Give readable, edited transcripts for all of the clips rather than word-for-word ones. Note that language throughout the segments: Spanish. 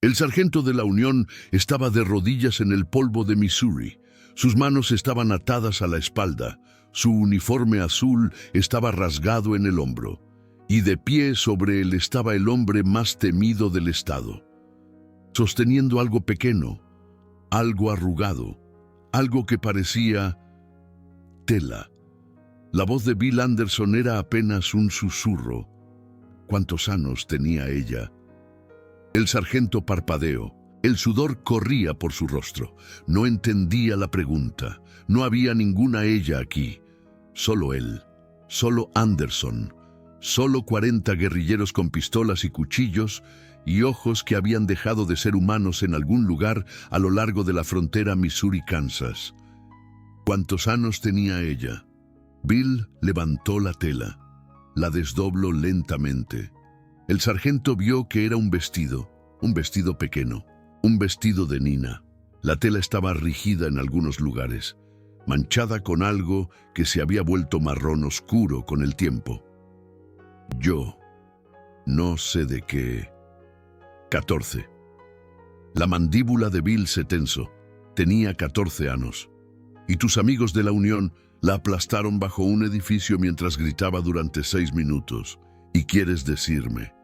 El sargento de la Unión estaba de rodillas en el polvo de Missouri. Sus manos estaban atadas a la espalda. Su uniforme azul estaba rasgado en el hombro. Y de pie sobre él estaba el hombre más temido del estado, sosteniendo algo pequeño, algo arrugado, algo que parecía tela. La voz de Bill Anderson era apenas un susurro. ¿Cuántos años tenía ella? El sargento parpadeó. El sudor corría por su rostro. No entendía la pregunta. No había ninguna ella aquí. Solo él. Solo Anderson. Solo 40 guerrilleros con pistolas y cuchillos y ojos que habían dejado de ser humanos en algún lugar a lo largo de la frontera Missouri-Kansas. ¿Cuántos años tenía ella? Bill levantó la tela. La desdobló lentamente. El sargento vio que era un vestido pequeño, un vestido de nina. La tela estaba rígida en algunos lugares, manchada con algo que se había vuelto marrón oscuro con el tiempo. Yo no sé de qué. 14. La mandíbula de Bill se tensó. Tenía 14 años. Y tus amigos de la Unión la aplastaron bajo un edificio mientras gritaba durante 6 minutos. ¿Y quieres decirme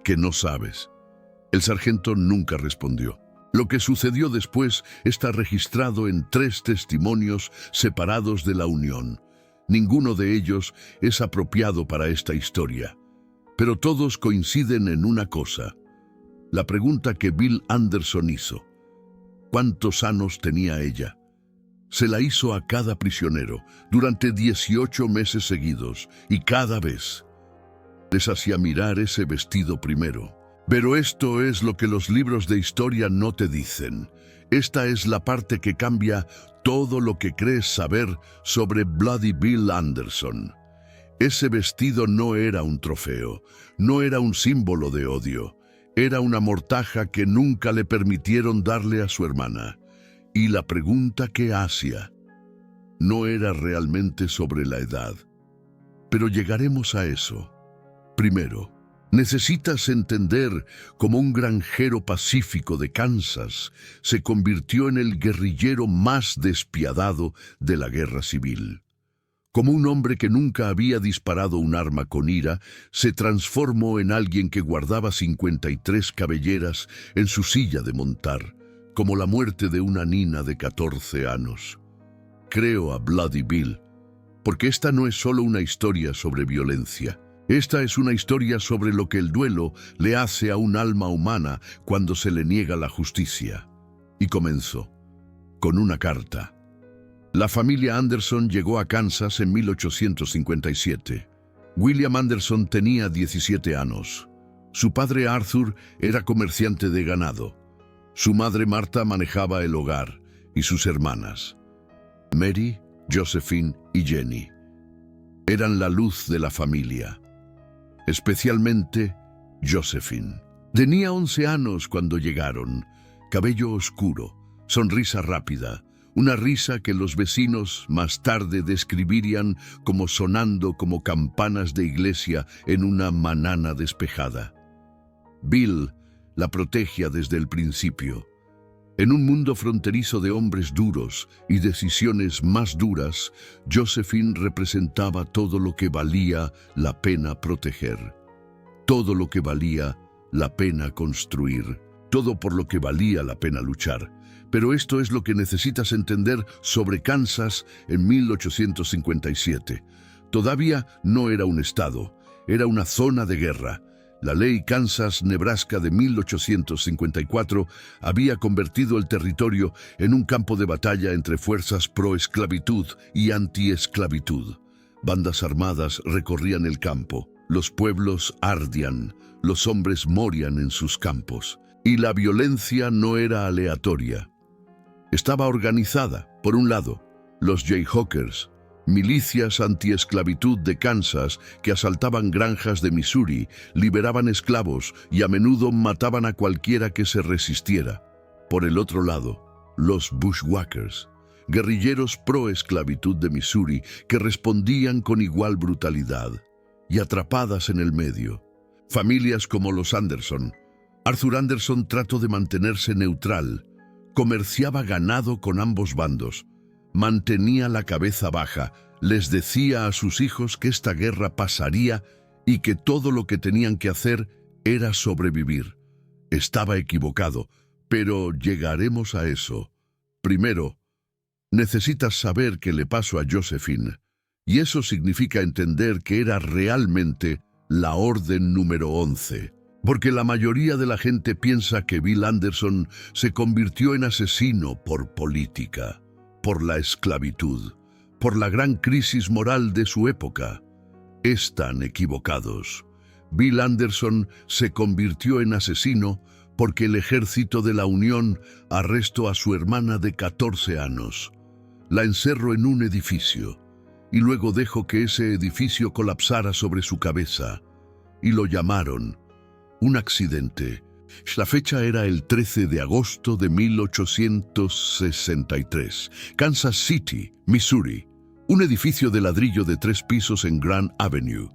que no sabes? El sargento nunca respondió. Lo que sucedió después está registrado en 3 testimonios separados de la Unión. Ninguno de ellos es apropiado para esta historia. Pero todos coinciden en una cosa. La pregunta que Bill Anderson hizo. ¿Cuántos años tenía ella? Se la hizo a cada prisionero durante 18 meses seguidos y cada vez les hacía mirar ese vestido primero. Pero esto es lo que los libros de historia no te dicen. Esta es la parte que cambia todo lo que crees saber sobre Bloody Bill Anderson. Ese vestido no era un trofeo, no era un símbolo de odio. Era una mortaja que nunca le permitieron darle a su hermana. Y la pregunta que hacía no era realmente sobre la edad. Pero llegaremos a eso. Primero, necesitas entender cómo un granjero pacífico de Kansas se convirtió en el guerrillero más despiadado de la guerra civil. Como un hombre que nunca había disparado un arma con ira, se transformó en alguien que guardaba 53 cabelleras en su silla de montar, como la muerte de una nina de 14 años. Creo a Bloody Bill, porque esta no es solo una historia sobre violencia. Esta es una historia sobre lo que el duelo le hace a un alma humana cuando se le niega la justicia. Y comenzó con una carta. La familia Anderson llegó a Kansas en 1857. William Anderson tenía 17 años. Su padre Arthur era comerciante de ganado. Su madre Martha manejaba el hogar y sus hermanas, Mary, Josephine y Jenny, eran la luz de la familia. Especialmente Josephine. Tenía 11 años cuando llegaron, cabello oscuro, sonrisa rápida, una risa que los vecinos más tarde describirían como sonando como campanas de iglesia en una mañana despejada. Bill la protegía desde el principio. En un mundo fronterizo de hombres duros y decisiones más duras, Josephine representaba todo lo que valía la pena proteger, todo lo que valía la pena construir, todo por lo que valía la pena luchar. Pero esto es lo que necesitas entender sobre Kansas en 1857. Todavía no era un estado, era una zona de guerra. La ley Kansas-Nebraska de 1854 había convertido el territorio en un campo de batalla entre fuerzas pro-esclavitud y anti-esclavitud. Bandas armadas recorrían el campo, los pueblos ardían, los hombres morían en sus campos. Y la violencia no era aleatoria. Estaba organizada, por un lado, los Jayhawkers, milicias anti-esclavitud de Kansas que asaltaban granjas de Missouri, liberaban esclavos y a menudo mataban a cualquiera que se resistiera. Por el otro lado, los Bushwhackers, guerrilleros pro-esclavitud de Missouri que respondían con igual brutalidad. Y atrapadas en el medio, familias como los Anderson, Arthur Anderson trató de mantenerse neutral, comerciaba ganado con ambos bandos, mantenía la cabeza baja, les decía a sus hijos que esta guerra pasaría y que todo lo que tenían que hacer era sobrevivir. Estaba equivocado, pero llegaremos a eso. Primero, necesitas saber qué le pasó a Josephine, y eso significa entender que era realmente la orden número 11. Porque la mayoría de la gente piensa que Bill Anderson se convirtió en asesino por política, por la esclavitud, por la gran crisis moral de su época. Están equivocados. Bill Anderson se convirtió en asesino porque el ejército de la Unión arrestó a su hermana de 14 años. La encerró en un edificio y luego dejó que ese edificio colapsara sobre su cabeza. Y lo llamaron un accidente. La fecha era el 13 de agosto de 1863. Kansas City, Missouri. Un edificio de ladrillo de 3 pisos en Grand Avenue.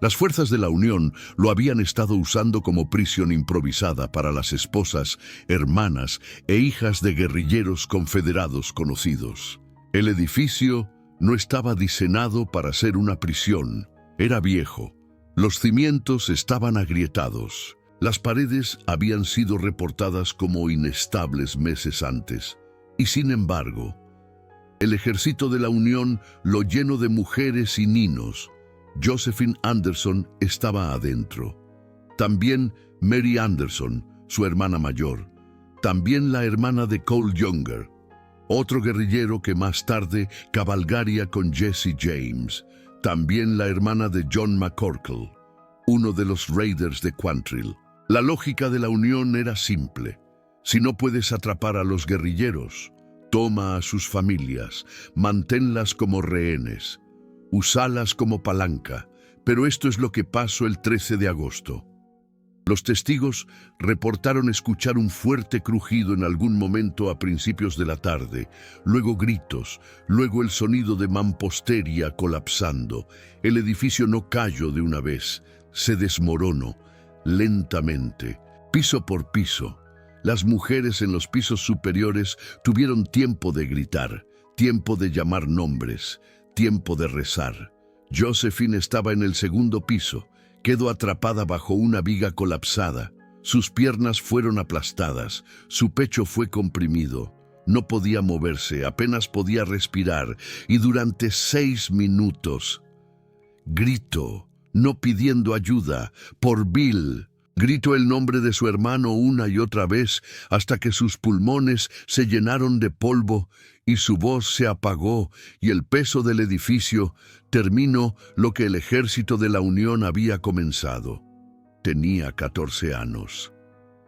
Las fuerzas de la Unión lo habían estado usando como prisión improvisada para las esposas, hermanas e hijas de guerrilleros confederados conocidos. El edificio no estaba diseñado para ser una prisión. Era viejo. Los cimientos estaban agrietados. Las paredes habían sido reportadas como inestables meses antes. Y sin embargo, el ejército de la Unión lo llenó de mujeres y niños. Josephine Anderson estaba adentro. También Mary Anderson, su hermana mayor. También la hermana de Cole Younger, otro guerrillero que más tarde cabalgaría con Jesse James. También la hermana de John McCorkle, uno de los Raiders de Quantrill. La lógica de la Unión era simple. Si no puedes atrapar a los guerrilleros, toma a sus familias, manténlas como rehenes, usalas como palanca. Pero esto es lo que pasó el 13 de agosto. Los testigos reportaron escuchar un fuerte crujido en algún momento a principios de la tarde, luego gritos, luego el sonido de mampostería colapsando. El edificio no cayó de una vez, se desmoronó lentamente, piso por piso. Las mujeres en los pisos superiores tuvieron tiempo de gritar, tiempo de llamar nombres, tiempo de rezar. Josephine estaba en el segundo piso. Quedó atrapada bajo una viga colapsada. Sus piernas fueron aplastadas, su pecho fue comprimido. No podía moverse, apenas podía respirar, y durante 6 minutos gritó, no pidiendo ayuda, por Bill. Gritó el nombre de su hermano una y otra vez hasta que sus pulmones se llenaron de polvo y su voz se apagó y el peso del edificio terminó lo que el ejército de la Unión había comenzado. Tenía 14 años.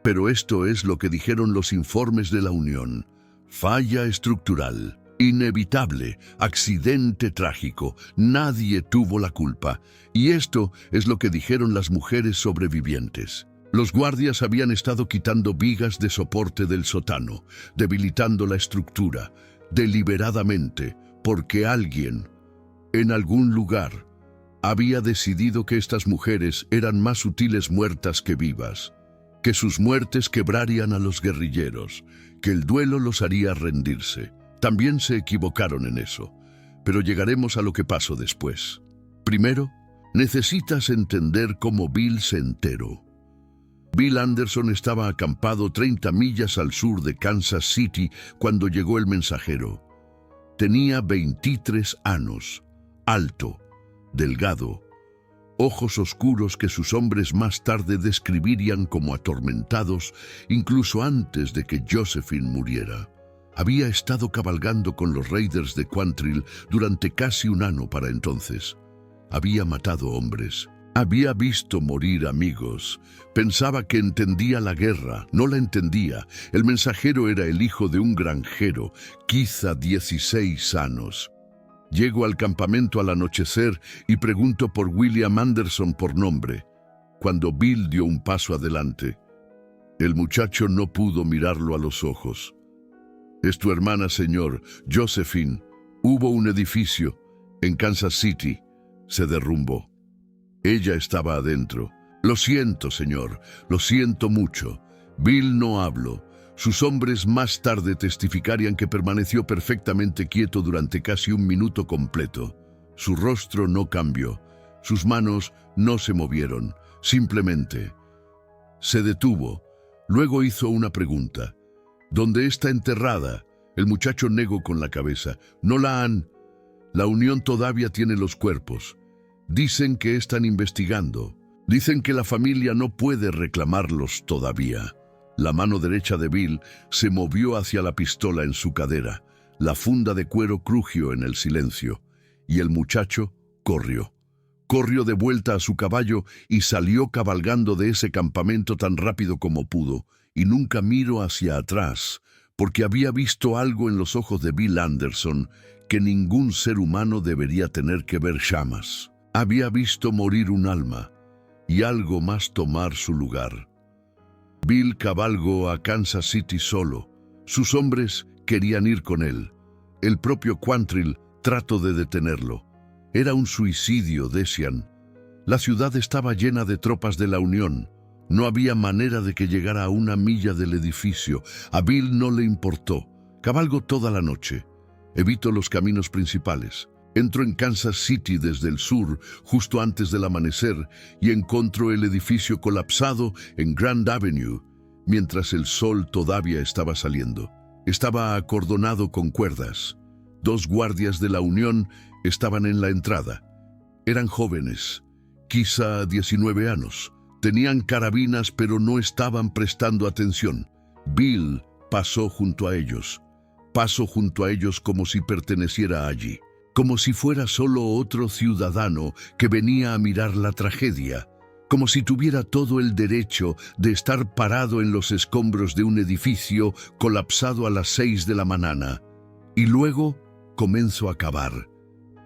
Pero esto es lo que dijeron los informes de la Unión. Falla estructural, inevitable, accidente trágico, nadie tuvo la culpa. Y esto es lo que dijeron las mujeres sobrevivientes. Los guardias habían estado quitando vigas de soporte del sótano, debilitando la estructura, deliberadamente, porque alguien, en algún lugar, había decidido que estas mujeres eran más útiles muertas que vivas, que sus muertes quebrarían a los guerrilleros, que el duelo los haría rendirse. También se equivocaron en eso, pero llegaremos a lo que pasó después. Primero, necesitas entender cómo Bill se enteró. Bill Anderson estaba acampado 30 millas al sur de Kansas City cuando llegó el mensajero. Tenía 23 años, alto, delgado, ojos oscuros que sus hombres más tarde describirían como atormentados, incluso antes de que Josephine muriera. Había estado cabalgando con los Raiders de Quantrill durante casi un año para entonces. Había matado hombres. Había visto morir amigos. Pensaba que entendía la guerra. No la entendía. El mensajero era el hijo de un granjero, quizá 16 años. Llego al campamento al anochecer y pregunto por William Anderson por nombre. Cuando Bill dio un paso adelante, el muchacho no pudo mirarlo a los ojos. «Es tu hermana, señor, Josephine. Hubo un edificio en Kansas City. Se derrumbó. Ella estaba adentro. Lo siento, señor, lo siento mucho. Bill no habló. Sus hombres más tarde testificarían que permaneció perfectamente quieto durante casi un minuto completo. Su rostro no cambió. Sus manos no se movieron. Simplemente se detuvo. Luego hizo una pregunta. ¿Dónde está enterrada? El muchacho negó con la cabeza. No la han. La Unión todavía tiene los cuerpos. Dicen que están investigando. Dicen que la familia no puede reclamarlos todavía. La mano derecha de Bill se movió hacia la pistola en su cadera. La funda de cuero crujió en el silencio. Y el muchacho corrió. Corrió de vuelta a su caballo y salió cabalgando de ese campamento tan rápido como pudo. Y nunca miró hacia atrás, porque había visto algo en los ojos de Bill Anderson que ningún ser humano debería tener que ver jamás. Había visto morir un alma y algo más tomar su lugar. Bill cabalgó a Kansas City solo. Sus hombres querían ir con él. El propio Quantrill trató de detenerlo. Era un suicidio, decían. La ciudad estaba llena de tropas de la Unión. No había manera de que llegara a una milla del edificio. A Bill no le importó. Cabalgó toda la noche. Evitó los caminos principales. Entró en Kansas City desde el sur, justo antes del amanecer, y encontró el edificio colapsado en Grand Avenue, mientras el sol todavía estaba saliendo. Estaba acordonado con cuerdas. 2 guardias de la Unión estaban en la entrada. Eran jóvenes, quizá 19 años. Tenían carabinas, pero no estaban prestando atención. Bill pasó junto a ellos. Pasó junto a ellos como si perteneciera allí. Como si fuera solo otro ciudadano que venía a mirar la tragedia, como si tuviera todo el derecho de estar parado en los escombros de un edificio colapsado a las 6 de la mañana. Y luego comenzó a cavar.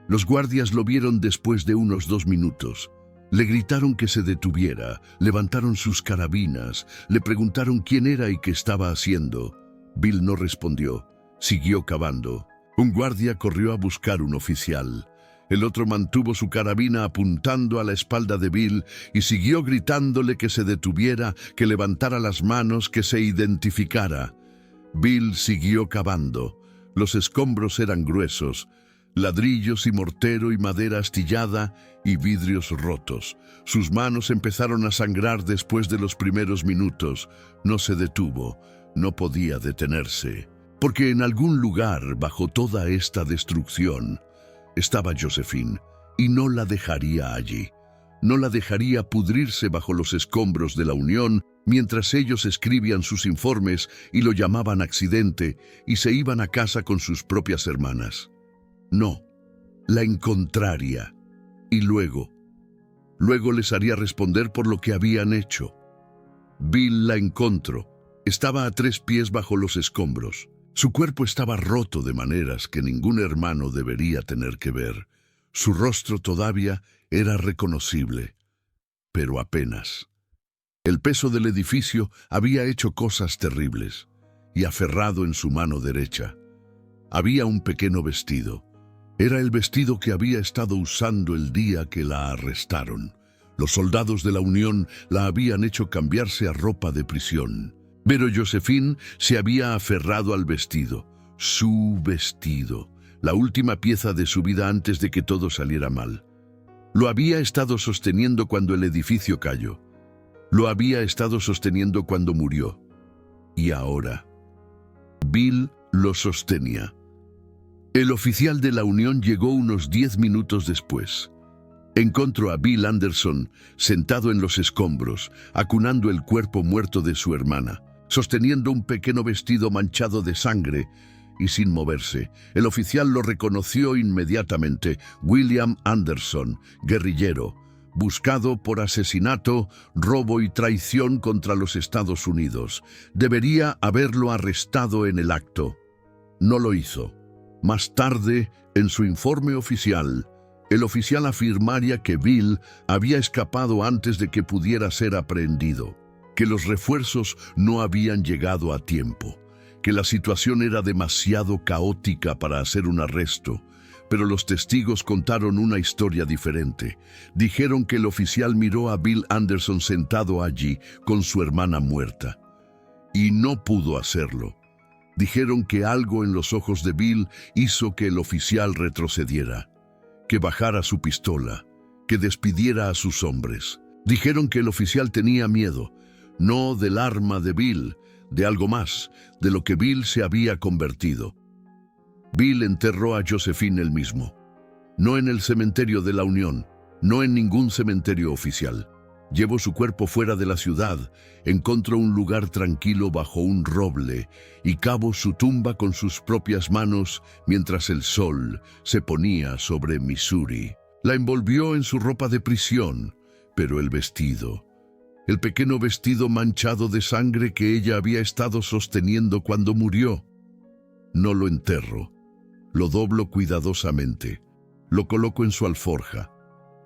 Los guardias lo vieron después de unos 2 minutos. Le gritaron que se detuviera, levantaron sus carabinas, le preguntaron quién era y qué estaba haciendo. Bill no respondió, siguió cavando. Un guardia corrió a buscar un oficial. El otro mantuvo su carabina apuntando a la espalda de Bill y siguió gritándole que se detuviera, que levantara las manos, que se identificara. Bill siguió cavando. Los escombros eran gruesos, ladrillos y mortero y madera astillada y vidrios rotos. Sus manos empezaron a sangrar después de los primeros minutos. No se detuvo, no podía detenerse. Porque en algún lugar, bajo toda esta destrucción, estaba Josephine, y no la dejaría allí. No la dejaría pudrirse bajo los escombros de la Unión mientras ellos escribían sus informes y lo llamaban accidente y se iban a casa con sus propias hermanas. No, la encontraría. Y luego les haría responder por lo que habían hecho. Bill la encontró. Estaba a 3 pies bajo los escombros. Su cuerpo estaba roto de maneras que ningún hermano debería tener que ver. Su rostro todavía era reconocible, pero apenas. El peso del edificio había hecho cosas terribles, y aferrado en su mano derecha. Había un pequeño vestido. Era el vestido que había estado usando el día que la arrestaron. Los soldados de la Unión la habían hecho cambiarse a ropa de prisión. Pero Josephine se había aferrado al vestido, su vestido, la última pieza de su vida antes de que todo saliera mal. Lo había estado sosteniendo cuando el edificio cayó. Lo había estado sosteniendo cuando murió. Y ahora, Bill lo sostenía. El oficial de la Unión llegó unos 10 minutos después. Encontró a Bill Anderson sentado en los escombros, acunando el cuerpo muerto de su hermana, sosteniendo un pequeño vestido manchado de sangre y sin moverse. El oficial lo reconoció inmediatamente. William Anderson, guerrillero, buscado por asesinato, robo y traición contra los Estados Unidos. Debería haberlo arrestado en el acto. No lo hizo. Más tarde, en su informe oficial, el oficial afirmaría que Bill había escapado antes de que pudiera ser aprehendido, que los refuerzos no habían llegado a tiempo, que la situación era demasiado caótica para hacer un arresto, Pero los testigos contaron una historia diferente. Dijeron que el oficial miró a Bill Anderson sentado allí con su hermana muerta. Y no pudo hacerlo. Dijeron que algo en los ojos de Bill hizo que el oficial retrocediera, que bajara su pistola, que despidiera a sus hombres. Dijeron que el oficial tenía miedo, no del arma de Bill, de algo más, de lo que Bill se había convertido. Bill enterró a Josephine él mismo. No en el cementerio de la Unión, no en ningún cementerio oficial. Llevó su cuerpo fuera de la ciudad, encontró un lugar tranquilo bajo un roble y cavó su tumba con sus propias manos mientras el sol se ponía sobre Missouri. La envolvió en su ropa de prisión, pero el vestido, el pequeño vestido manchado de sangre que ella había estado sosteniendo cuando murió, no lo enterró. Lo doblo cuidadosamente, lo coloco en su alforja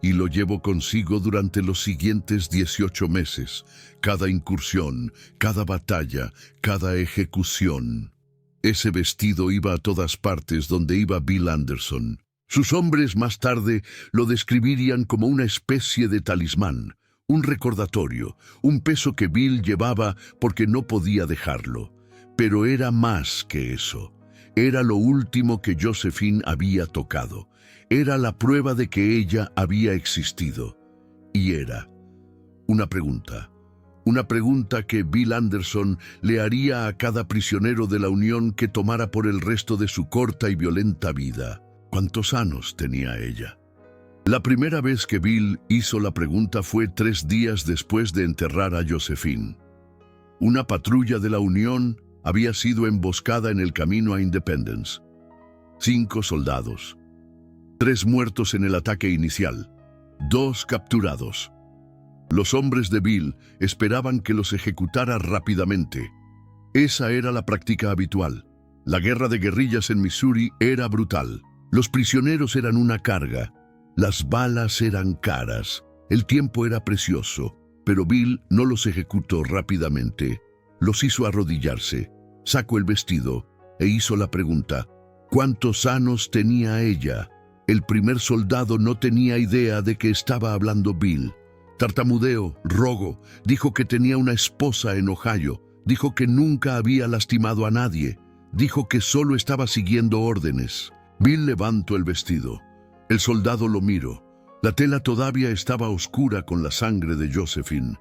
y lo llevo consigo durante los siguientes 18 meses, cada incursión, cada batalla, cada ejecución. Ese vestido iba a todas partes donde iba Bill Anderson. Sus hombres más tarde lo describirían como una especie de talismán, un recordatorio, un peso que Bill llevaba porque no podía dejarlo. Pero era más que eso. Era lo último que Josephine había tocado. Era la prueba de que ella había existido. Y era una pregunta que Bill Anderson le haría a cada prisionero de la Unión que tomara por el resto de su corta y violenta vida. ¿Cuántos años tenía ella? La primera vez que Bill hizo la pregunta fue 3 días después de enterrar a Josephine. Una patrulla de la Unión había sido emboscada en el camino a Independence. 5 soldados. 3 muertos en el ataque inicial. 2 capturados. Los hombres de Bill esperaban que los ejecutara rápidamente. Esa era la práctica habitual. La guerra de guerrillas en Missouri era brutal. Los prisioneros eran una carga. Las balas eran caras. El tiempo era precioso. Pero Bill no los ejecutó rápidamente. Los hizo arrodillarse, sacó el vestido e hizo la pregunta: ¿cuántos años tenía ella? El primer soldado no tenía idea de que estaba hablando Bill. Tartamudeó, rogó, dijo que tenía una esposa en Ohio, dijo que nunca había lastimado a nadie, dijo que solo estaba siguiendo órdenes. Bill levantó el vestido. El soldado lo miró. La tela todavía estaba oscura con la sangre de Josephine.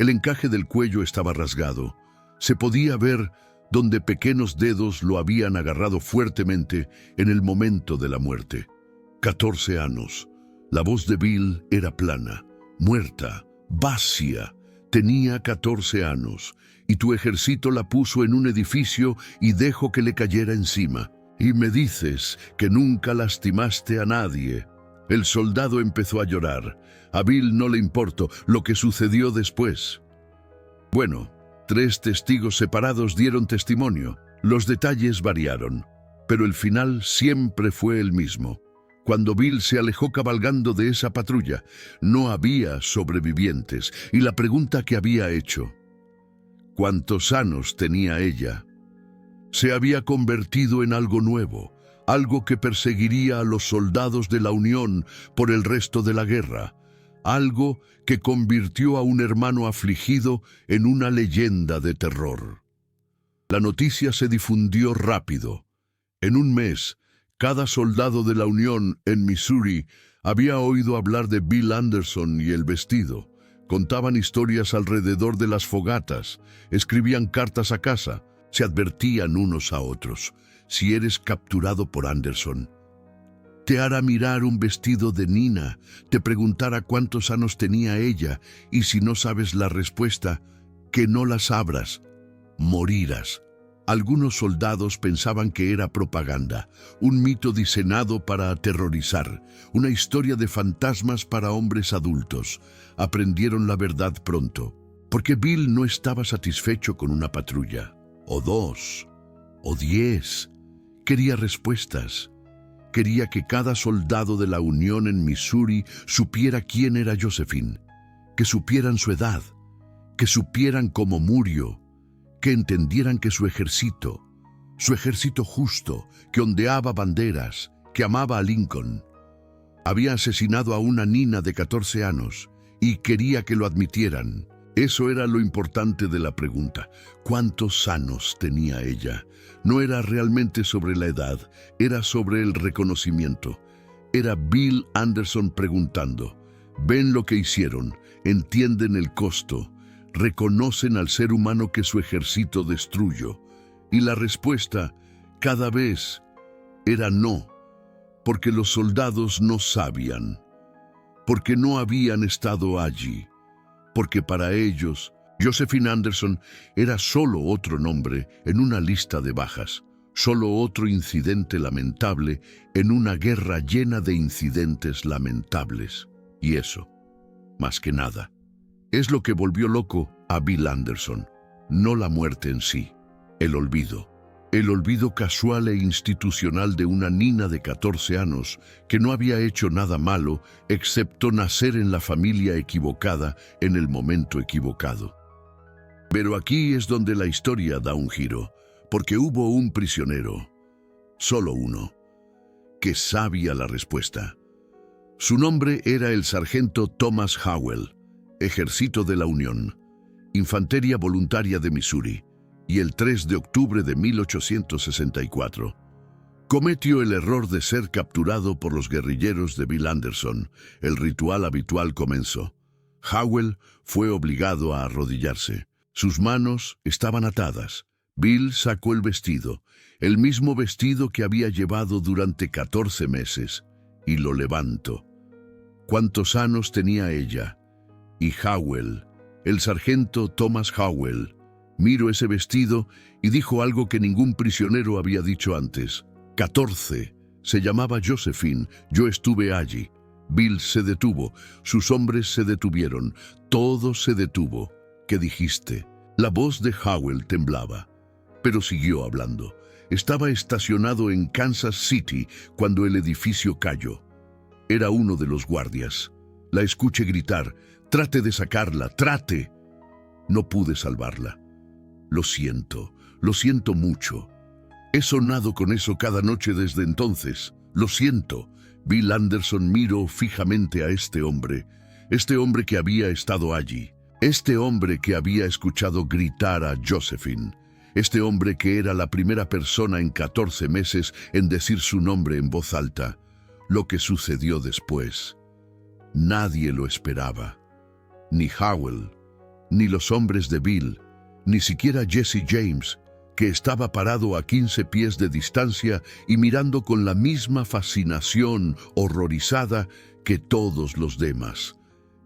El encaje del cuello estaba rasgado. Se podía ver donde pequeños dedos lo habían agarrado fuertemente en el momento de la muerte. 14 años. La voz de Bill era plana, muerta, vacía. Tenía 14 años, y tu ejército la puso en un edificio y dejó que le cayera encima. Y me dices que nunca lastimaste a nadie. El soldado empezó a llorar. A Bill no le importó lo que sucedió después. Bueno, 3 testigos separados dieron testimonio. Los detalles variaron, pero el final siempre fue el mismo. Cuando Bill se alejó cabalgando de esa patrulla, no había sobrevivientes, y la pregunta que había hecho: ¿cuántos años tenía ella? Se había convertido en algo nuevo, algo que perseguiría a los soldados de la Unión por el resto de la guerra, algo que convirtió a un hermano afligido en una leyenda de terror. La noticia se difundió rápido. En un mes, cada soldado de la Unión en Missouri había oído hablar de Bill Anderson y el vestido. Contaban historias alrededor de las fogatas, escribían cartas a casa, se advertían unos a otros: si eres capturado por Anderson, te hará mirar un vestido de Nina, te preguntará cuántos años tenía ella, y si no sabes la respuesta, que no las abras, morirás. Algunos soldados pensaban que era propaganda, un mito diseñado para aterrorizar, una historia de fantasmas para hombres adultos. Aprendieron la verdad pronto, porque Bill no estaba satisfecho con una patrulla, o 2, o 10. Quería respuestas. Quería que cada soldado de la Unión en Missouri supiera quién era Josephine, que supieran su edad, que supieran cómo murió, que entendieran que su ejército justo, que ondeaba banderas, que amaba a Lincoln. Había asesinado a una niña de 14 años y quería que lo admitieran. Eso era lo importante de la pregunta. ¿Cuántos años tenía ella? No era realmente sobre la edad, era sobre el reconocimiento. Era Bill Anderson preguntando. Ven lo que hicieron, entienden el costo, reconocen al ser humano que su ejército destruyó. Y la respuesta, cada vez, era no, porque los soldados no sabían, porque no habían estado allí, porque para ellos, Josephine Anderson era solo otro nombre en una lista de bajas, solo otro incidente lamentable en una guerra llena de incidentes lamentables. Y eso, más que nada, es lo que volvió loco a Bill Anderson, no la muerte en sí, el olvido. El olvido casual e institucional de una niña de 14 años que no había hecho nada malo excepto nacer en la familia equivocada en el momento equivocado. Pero aquí es donde la historia da un giro, porque hubo un prisionero, solo uno, que sabía la respuesta. Su nombre era el sargento Thomas Howell, Ejército de la Unión, Infantería Voluntaria de Missouri, y el 3 de octubre de 1864, cometió el error de ser capturado por los guerrilleros de Bill Anderson. El ritual habitual comenzó. Howell fue obligado a arrodillarse. Sus manos estaban atadas. Bill sacó el mismo vestido que había llevado durante 14 meses, y lo levantó. ¿Cuántos años tenía ella? Y Howell, el sargento Thomas Howell, miró ese vestido y dijo algo que ningún prisionero había dicho antes. 14. Se llamaba Josephine. Yo estuve allí. Bill se detuvo. Sus hombres se detuvieron. Todo se detuvo. ¿Qué dijiste? La voz de Howell temblaba, pero siguió hablando. Estaba estacionado en Kansas City cuando el edificio cayó. Era uno de los guardias. La escuché gritar. Trate de sacarla, trate. No pude salvarla. Lo siento mucho. He sonado con eso cada noche desde entonces. Lo siento. Bill Anderson miró fijamente a este hombre que había estado allí, este hombre que había escuchado gritar a Josephine, este hombre que era la primera persona en 14 meses en decir su nombre en voz alta. Lo que sucedió después, nadie lo esperaba. Ni Howell, ni los hombres de Bill, ni siquiera Jesse James, que estaba parado a 15 pies de distancia y mirando con la misma fascinación horrorizada que todos los demás.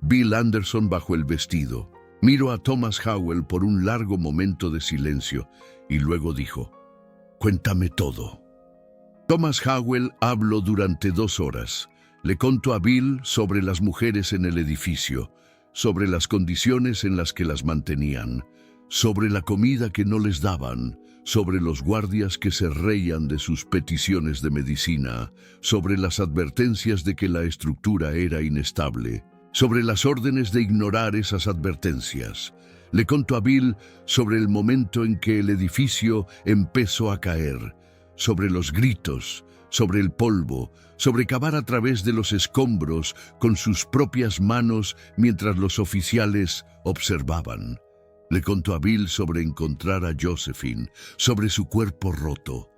Bill Anderson bajó el vestido, miró a Thomas Howell por un largo momento de silencio y luego dijo, «Cuéntame todo». Thomas Howell habló durante 2 horas. Le contó a Bill sobre las mujeres en el edificio, sobre las condiciones en las que las mantenían, sobre la comida que no les daban, sobre los guardias que se reían de sus peticiones de medicina, sobre las advertencias de que la estructura era inestable, sobre las órdenes de ignorar esas advertencias. Le contó a Bill sobre el momento en que el edificio empezó a caer, sobre los gritos, sobre el polvo, sobre cavar a través de los escombros con sus propias manos mientras los oficiales observaban. Le contó a Bill sobre encontrar a Josephine, sobre su cuerpo roto,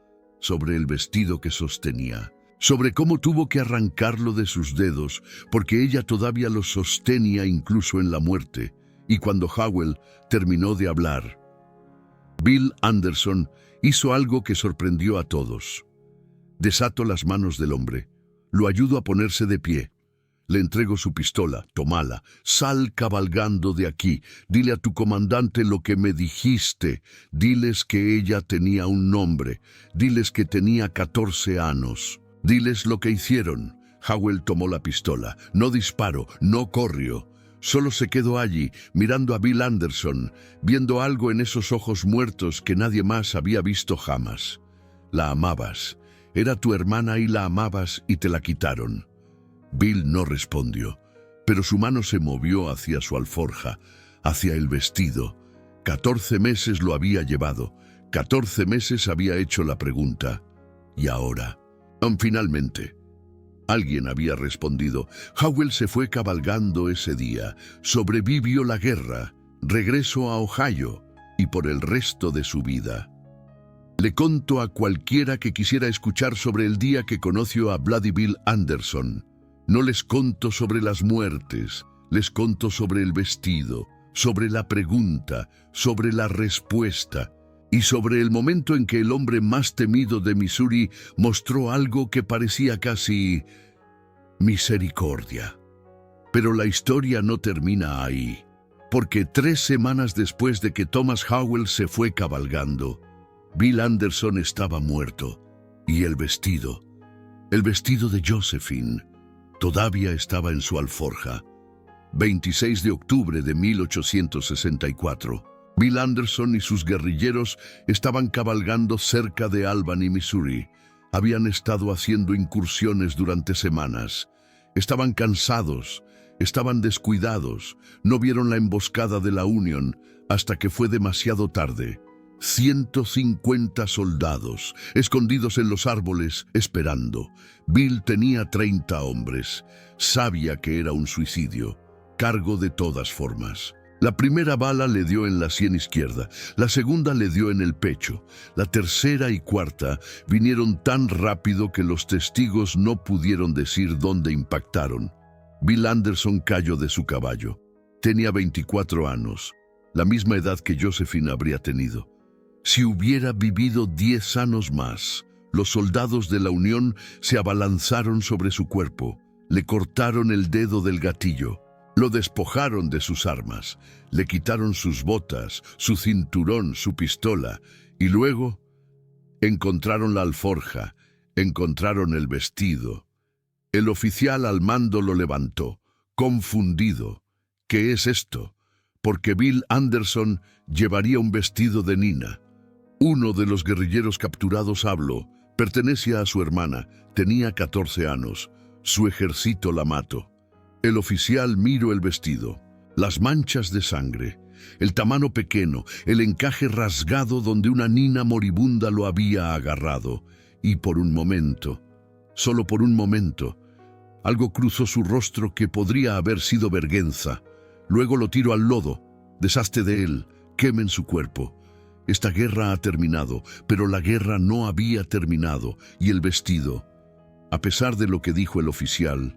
sobre el vestido que sostenía, sobre cómo tuvo que arrancarlo de sus dedos porque ella todavía lo sostenía incluso en la muerte. Y cuando Howell terminó de hablar, Bill Anderson hizo algo que sorprendió a todos. Desató las manos del hombre, lo ayudó a ponerse de pie. Le entrego su pistola, tomala, sal cabalgando de aquí, dile a tu comandante lo que me dijiste, diles que ella tenía un nombre, diles que tenía 14 años, diles lo que hicieron. Howell tomó la pistola, no disparó, no corrió, solo se quedó allí, mirando a Bill Anderson, viendo algo en esos ojos muertos que nadie más había visto jamás. La amabas, era tu hermana y la amabas y te la quitaron. Bill no respondió, pero su mano se movió hacia su alforja, hacia el vestido. 14 meses lo había llevado, 14 meses había hecho la pregunta. Y ahora, Finalmente, alguien había respondido. Howell se fue cabalgando ese día, sobrevivió la guerra, regresó a Ohio y por el resto de su vida. Le conto a cualquiera que quisiera escuchar sobre el día que conoció a Bloody Bill Anderson. No les conto sobre las muertes, les conto sobre el vestido, sobre la pregunta, sobre la respuesta y sobre el momento en que el hombre más temido de Missouri mostró algo que parecía casi misericordia. Pero la historia no termina ahí, porque 3 semanas después de que Thomas Howell se fue cabalgando, Bill Anderson estaba muerto y el vestido de Josephine, todavía estaba en su alforja. 26 de octubre de 1864. Bill Anderson y sus guerrilleros estaban cabalgando cerca de Albany, Missouri. Habían estado haciendo incursiones durante semanas. Estaban cansados, estaban descuidados, no vieron la emboscada de la Union hasta que fue demasiado tarde. 150 soldados, escondidos en los árboles, esperando. Bill tenía 30 hombres. Sabía que era un suicidio. Cargo de todas formas. La primera bala le dio en la sien izquierda, la segunda le dio en el pecho, la tercera y cuarta vinieron tan rápido que los testigos no pudieron decir dónde impactaron. Bill Anderson cayó de su caballo. Tenía 24 años, la misma edad que Josephine habría tenido. Si hubiera vivido 10 años más, los soldados de la Unión se abalanzaron sobre su cuerpo, le cortaron el dedo del gatillo, lo despojaron de sus armas, le quitaron sus botas, su cinturón, su pistola, y luego encontraron la alforja, encontraron el vestido. El oficial al mando lo levantó, confundido. ¿Qué es esto? Porque Bill Anderson llevaría un vestido de Nina. Uno de los guerrilleros capturados habló. Pertenecía a su hermana, tenía 14 años. Su ejército la mató. El oficial miró el vestido, las manchas de sangre, el tamaño pequeño, el encaje rasgado donde una Nina moribunda lo había agarrado. Y por un momento, solo por un momento, algo cruzó su rostro que podría haber sido vergüenza. Luego lo tiró al lodo, deshazte de él, quemen su cuerpo. Esta guerra ha terminado, pero la guerra no había terminado, y el vestido, a pesar de lo que dijo el oficial,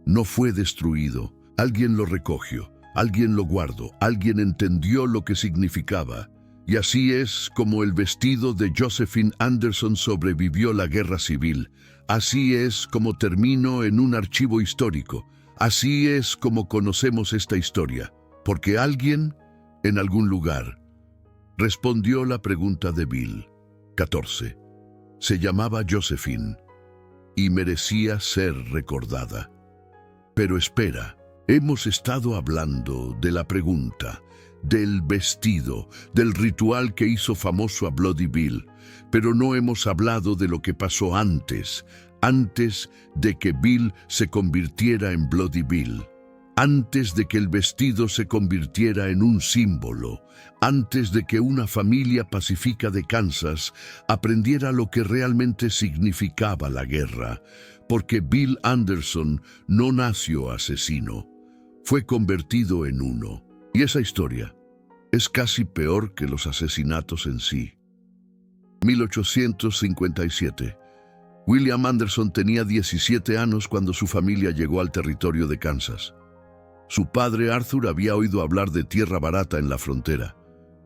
no fue destruido. Alguien lo recogió, alguien lo guardó, alguien entendió lo que significaba. Y así es como el vestido de Josephine Anderson sobrevivió la guerra civil. Así es como terminó en un archivo histórico. Así es como conocemos esta historia, porque alguien, en algún lugar, respondió la pregunta de Bill. 14. Se llamaba Josephine y merecía ser recordada. Pero espera, hemos estado hablando de la pregunta, del vestido, del ritual que hizo famoso a Bloody Bill, pero no hemos hablado de lo que pasó antes de que Bill se convirtiera en Bloody Bill. Antes de que el vestido se convirtiera en un símbolo, antes de que una familia pacífica de Kansas aprendiera lo que realmente significaba la guerra, porque Bill Anderson no nació asesino, fue convertido en uno. Y esa historia es casi peor que los asesinatos en sí. 1857. William Anderson tenía 17 años cuando su familia llegó al territorio de Kansas. Su padre Arthur había oído hablar de tierra barata en la frontera,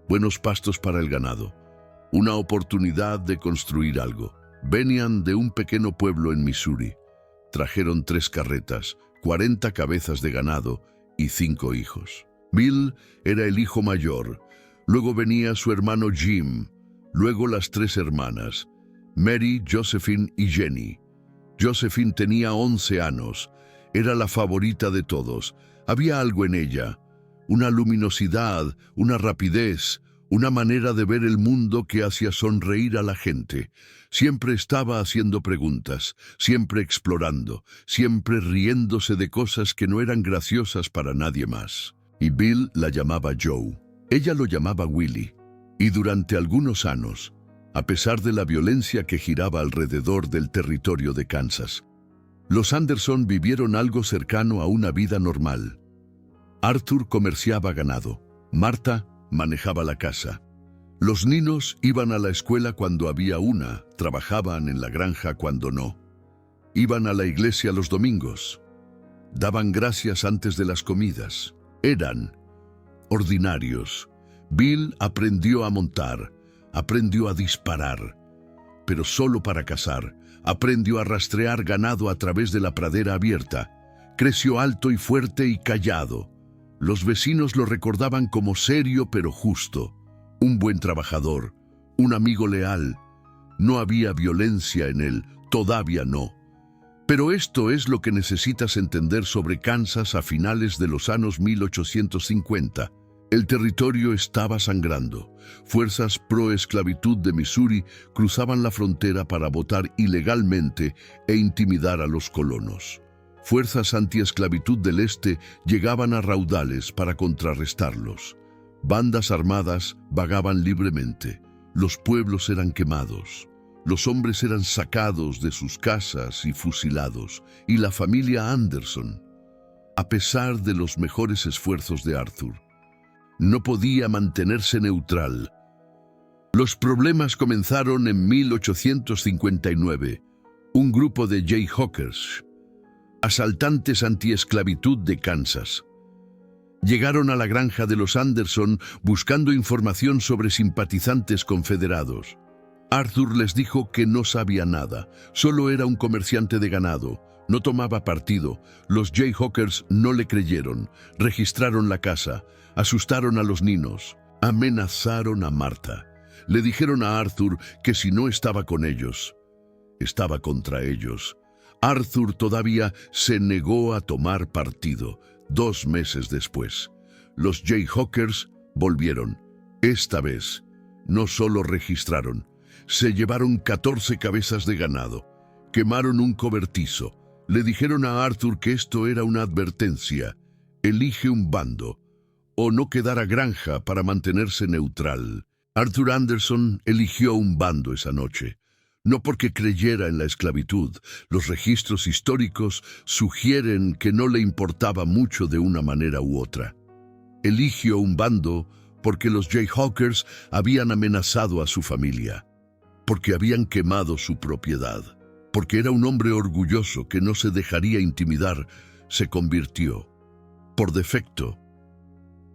buenos pastos para el ganado, una oportunidad de construir algo. Venían de un pequeño pueblo en Missouri. Trajeron 3 carretas, 40 cabezas de ganado y 5 hijos. Bill era el hijo mayor, luego venía su hermano Jim, luego las 3 hermanas, Mary, Josephine y Jenny. Josephine tenía 11 años, era la favorita de todos. Había algo en ella, una luminosidad, una rapidez, una manera de ver el mundo que hacía sonreír a la gente. Siempre estaba haciendo preguntas, siempre explorando, siempre riéndose de cosas que no eran graciosas para nadie más. Y Bill la llamaba Joe. Ella lo llamaba Willie. Y durante algunos años, a pesar de la violencia que giraba alrededor del territorio de Kansas. Los Anderson vivieron algo cercano a una vida normal. Arthur comerciaba ganado. Martha manejaba la casa. Los niños iban a la escuela cuando había una, trabajaban en la granja cuando no. Iban a la iglesia los domingos. Daban gracias antes de las comidas. Eran ordinarios. Bill aprendió a montar, aprendió a disparar, pero solo para cazar. Aprendió a rastrear ganado a través de la pradera abierta. Creció alto y fuerte y callado. Los vecinos lo recordaban como serio pero justo, un buen trabajador, un amigo leal. No había violencia en él, todavía no. Pero esto es lo que necesitas entender sobre Kansas a finales de los años 1850. El territorio estaba sangrando. Fuerzas pro-esclavitud de Missouri cruzaban la frontera para votar ilegalmente e intimidar a los colonos. Fuerzas anti-esclavitud del este llegaban a raudales para contrarrestarlos. Bandas armadas vagaban libremente. Los pueblos eran quemados. Los hombres eran sacados de sus casas y fusilados. Y la familia Anderson, a pesar de los mejores esfuerzos de Arthur, no podía mantenerse neutral. Los problemas comenzaron en 1859. Un grupo de Jayhawkers, asaltantes anti-esclavitud de Kansas, llegaron a la granja de los Anderson buscando información sobre simpatizantes confederados. Arthur les dijo que no sabía nada, solo era un comerciante de ganado, no tomaba partido. Los Jayhawkers no le creyeron, registraron la casa, asustaron a los niños, amenazaron a Martha. Le dijeron a Arthur que si no estaba con ellos, estaba contra ellos. Arthur todavía se negó a tomar partido. 2 meses después, los Jayhawkers volvieron. Esta vez, no solo registraron, se llevaron 14 cabezas de ganado, quemaron un cobertizo. Le dijeron a Arthur que esto era una advertencia. Elige un bando, o no quedara granja para mantenerse neutral. Arthur Anderson eligió un bando esa noche. No porque creyera en la esclavitud. Los registros históricos sugieren que no le importaba mucho de una manera u otra. Eligió un bando porque los Jayhawkers habían amenazado a su familia, porque habían quemado su propiedad, porque era un hombre orgulloso que no se dejaría intimidar. Se convirtió, por defecto,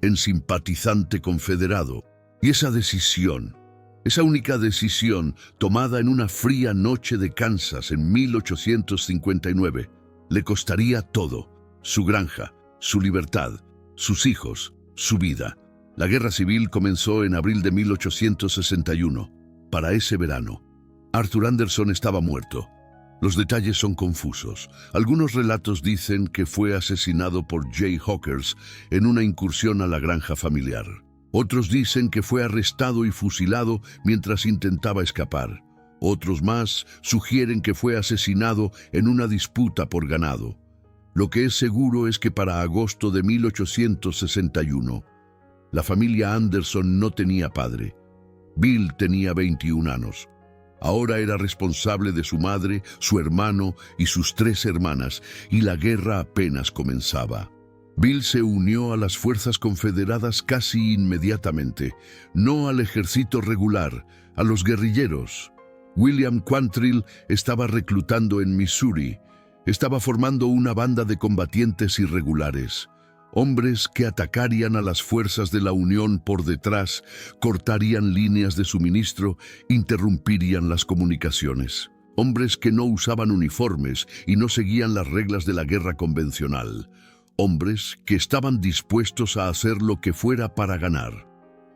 en simpatizante confederado. Y esa decisión, esa única decisión tomada en una fría noche de Kansas en 1859, le costaría todo: su granja, su libertad, sus hijos, su vida. La guerra civil comenzó en abril de 1861. Para ese verano, Arthur Anderson estaba muerto. Los detalles son confusos. Algunos relatos dicen que fue asesinado por Jayhawkers en una incursión a la granja familiar. Otros dicen que fue arrestado y fusilado mientras intentaba escapar. Otros más sugieren que fue asesinado en una disputa por ganado. Lo que es seguro es que para agosto de 1861, la familia Anderson no tenía padre. Bill tenía 21 años. Ahora era responsable de su madre, su hermano y sus 3 hermanas, y la guerra apenas comenzaba. Bill se unió a las fuerzas confederadas casi inmediatamente, no al ejército regular, a los guerrilleros. William Quantrill estaba reclutando en Missouri, estaba formando una banda de combatientes irregulares, hombres que atacarían a las fuerzas de la Unión por detrás, cortarían líneas de suministro, interrumpirían las comunicaciones. Hombres que no usaban uniformes y no seguían las reglas de la guerra convencional. Hombres que estaban dispuestos a hacer lo que fuera para ganar.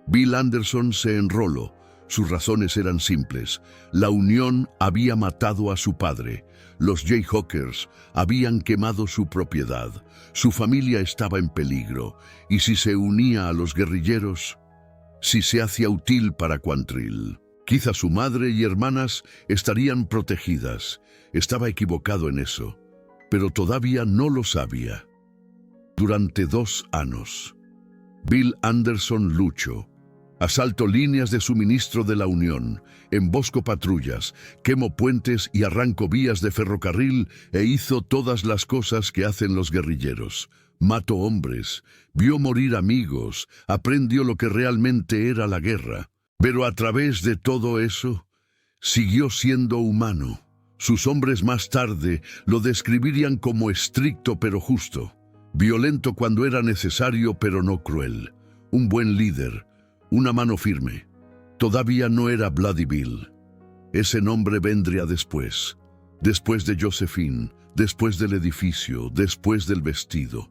Bill Anderson se enroló. Sus razones eran simples. La Unión había matado a su padre. Los Jayhawkers habían quemado su propiedad. Su familia estaba en peligro. Y si se unía a los guerrilleros, si se hacía útil para Quantrill, quizá su madre y hermanas estarían protegidas. Estaba equivocado en eso, pero todavía no lo sabía. Durante 2 años, Bill Anderson luchó. Asalto líneas de suministro de la Unión, embosco patrullas, quemo puentes y arranco vías de ferrocarril e hizo todas las cosas que hacen los guerrilleros. Mató hombres, vio morir amigos, aprendió lo que realmente era la guerra. Pero a través de todo eso, siguió siendo humano. Sus hombres más tarde lo describirían como estricto pero justo, violento cuando era necesario pero no cruel, un buen líder, una mano firme. Todavía no era Bloody Bill. Ese nombre vendría después de Josephine, después del edificio, después del vestido.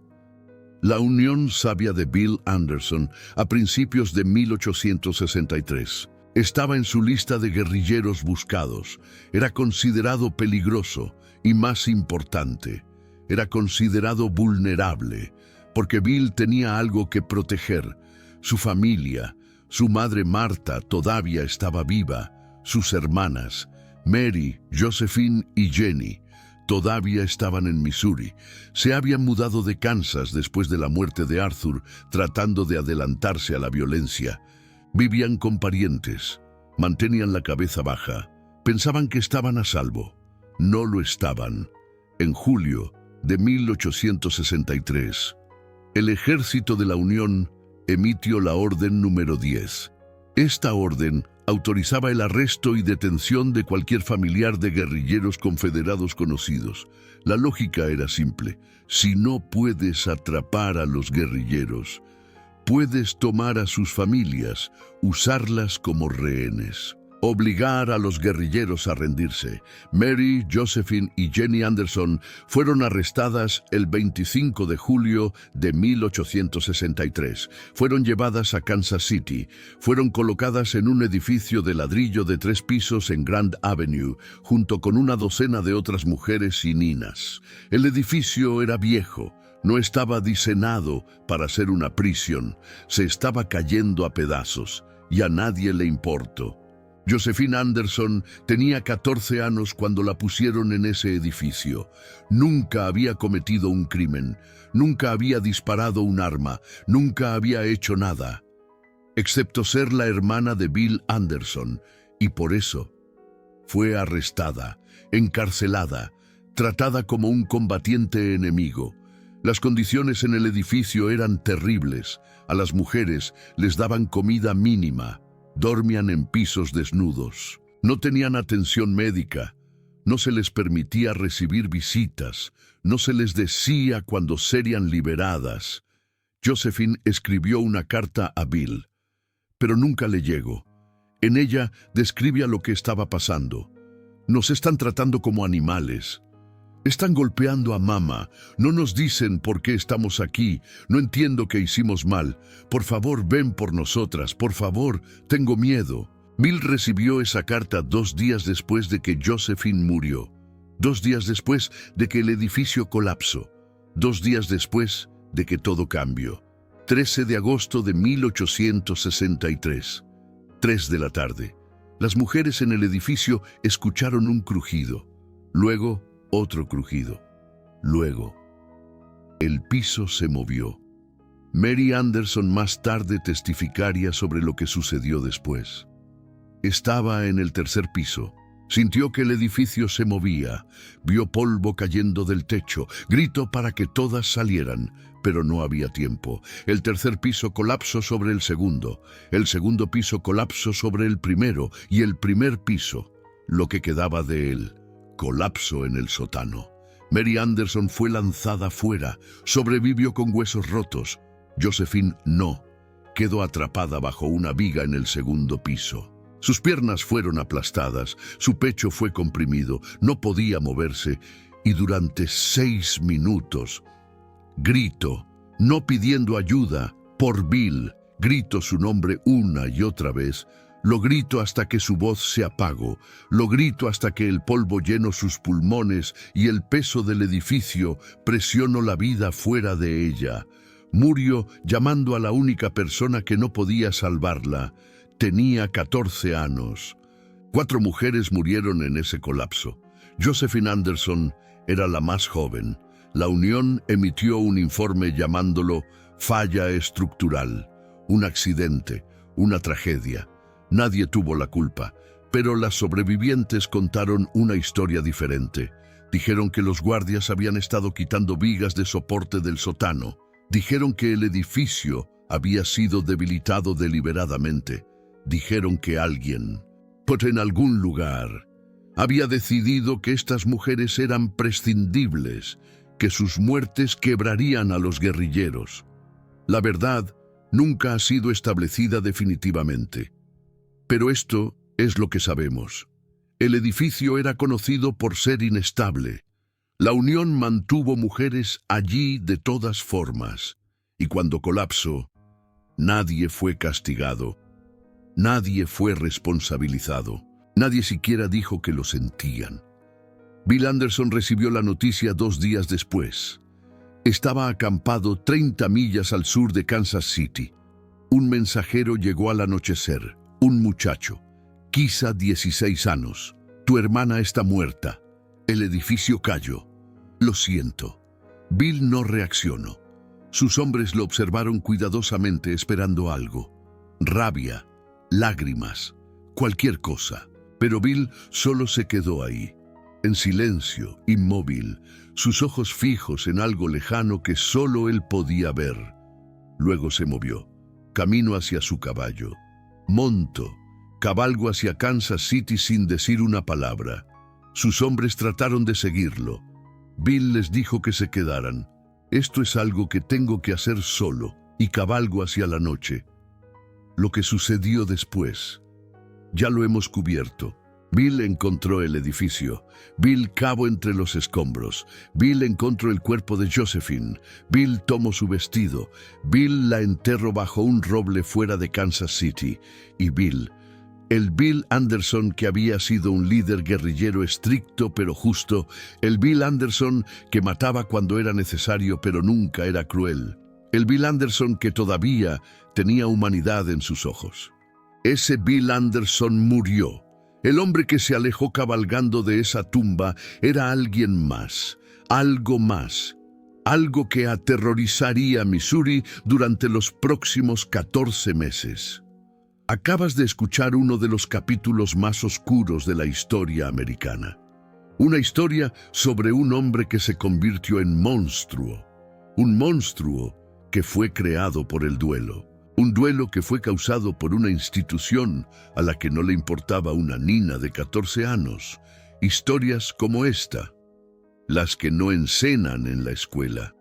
La unión sabia de Bill Anderson a principios de 1863 estaba en su lista de guerrilleros buscados. Era considerado peligroso y, más importante, era considerado vulnerable, porque Bill tenía algo que proteger. Su familia, su madre Marta todavía estaba viva, sus hermanas, Mary, Josephine y Jenny, todavía estaban en Missouri. Se habían mudado de Kansas después de la muerte de Arthur, tratando de adelantarse a la violencia. Vivían con parientes, mantenían la cabeza baja, pensaban que estaban a salvo. No lo estaban. En julio de 1863, el Ejército de la Unión emitió la Orden número 10. Esta orden autorizaba el arresto y detención de cualquier familiar de guerrilleros confederados conocidos. La lógica era simple: si no puedes atrapar a los guerrilleros, puedes tomar a sus familias, usarlas como rehenes. Obligar a los guerrilleros a rendirse. Mary, Josephine y Jenny Anderson fueron arrestadas el 25 de julio de 1863. Fueron llevadas a Kansas City. Fueron colocadas en un edificio de ladrillo de 3 pisos en Grand Avenue, junto con una docena de otras mujeres y niñas. El edificio era viejo. No estaba diseñado para ser una prisión. Se estaba cayendo a pedazos y a nadie le importó. Josephine Anderson tenía 14 años cuando la pusieron en ese edificio. Nunca había cometido un crimen, nunca había disparado un arma, nunca había hecho nada, excepto ser la hermana de Bill Anderson, y por eso fue arrestada, encarcelada, tratada como un combatiente enemigo. Las condiciones en el edificio eran terribles. A las mujeres les daban comida mínima. Dormían en pisos desnudos. No tenían atención médica. No se les permitía recibir visitas. No se les decía cuándo serían liberadas. Josephine escribió una carta a Bill, pero nunca le llegó. En ella describía lo que estaba pasando. Nos están tratando como animales. Están golpeando a mamá. No nos dicen por qué estamos aquí. No entiendo qué hicimos mal. Por favor, ven por nosotras. Por favor, tengo miedo. Bill recibió esa carta 2 días después de que Josephine murió. 2 días después de que el edificio colapsó. 2 días después de que todo cambió. 13 de agosto de 1863. 3 de la tarde. Las mujeres en el edificio escucharon un crujido. Luego, otro crujido. Luego, el piso se movió. Mary Anderson más tarde testificaría sobre lo que sucedió después. Estaba en el 3er piso. Sintió que el edificio se movía. Vio polvo cayendo del techo. Gritó para que todas salieran, pero no había tiempo. El 3er piso colapsó sobre el segundo. El segundo piso colapsó sobre el primero. Y el primer piso, lo que quedaba de él, colapsó en el sótano. Mary Anderson fue lanzada fuera. Sobrevivió con huesos rotos. Josephine no. Quedó atrapada bajo una viga en el segundo piso. Sus piernas fueron aplastadas. Su pecho fue comprimido. No podía moverse. Y durante 6 minutos gritó, no pidiendo ayuda, por Bill. Gritó su nombre una y otra vez. Lo grito hasta que su voz se apagó. Lo grito hasta que el polvo llenó sus pulmones y el peso del edificio presionó la vida fuera de ella. Murió llamando a la única persona que no podía salvarla. Tenía 14 años. 4 mujeres murieron en ese colapso. Josephine Anderson era la más joven. La Unión emitió un informe llamándolo falla estructural, un accidente, una tragedia. Nadie tuvo la culpa, pero las sobrevivientes contaron una historia diferente. Dijeron que los guardias habían estado quitando vigas de soporte del sótano. Dijeron que el edificio había sido debilitado deliberadamente. Dijeron que alguien, en algún lugar, había decidido que estas mujeres eran prescindibles, que sus muertes quebrarían a los guerrilleros. La verdad nunca ha sido establecida definitivamente. Pero esto es lo que sabemos. El edificio era conocido por ser inestable. La Unión mantuvo mujeres allí de todas formas. Y cuando colapsó, nadie fue castigado. Nadie fue responsabilizado. Nadie siquiera dijo que lo sentían. Bill Anderson recibió la noticia 2 días después. Estaba acampado 30 millas al sur de Kansas City. Un mensajero llegó al anochecer. Un muchacho, quizá 16 años. Tu hermana está muerta. El edificio cayó. Lo siento. Bill no reaccionó. Sus hombres lo observaron cuidadosamente esperando algo. Rabia, lágrimas, cualquier cosa. Pero Bill solo se quedó ahí, en silencio, inmóvil, sus ojos fijos en algo lejano que solo él podía ver. Luego se movió, camino hacia su caballo. Monto, cabalgo hacia Kansas City sin decir una palabra. Sus hombres trataron de seguirlo. Bill les dijo que se quedaran. Esto es algo que tengo que hacer solo, y cabalgo hacia la noche. Lo que sucedió después, ya lo hemos cubierto. Bill encontró el edificio. Bill cavó entre los escombros. Bill encontró el cuerpo de Josephine. Bill tomó su vestido. Bill la enterró bajo un roble fuera de Kansas City. Y Bill, el Bill Anderson que había sido un líder guerrillero estricto pero justo, el Bill Anderson que mataba cuando era necesario pero nunca era cruel, el Bill Anderson que todavía tenía humanidad en sus ojos. Ese Bill Anderson murió. El hombre que se alejó cabalgando de esa tumba era alguien más, algo más, algo que aterrorizaría a Missouri durante los próximos 14 meses. Acabas de escuchar uno de los capítulos más oscuros de la historia americana. Una historia sobre un hombre que se convirtió en monstruo. Un monstruo que fue creado por el duelo. Un duelo que fue causado por una institución a la que no le importaba una niña de 14 años. Historias como esta, las que no enseñan en la escuela,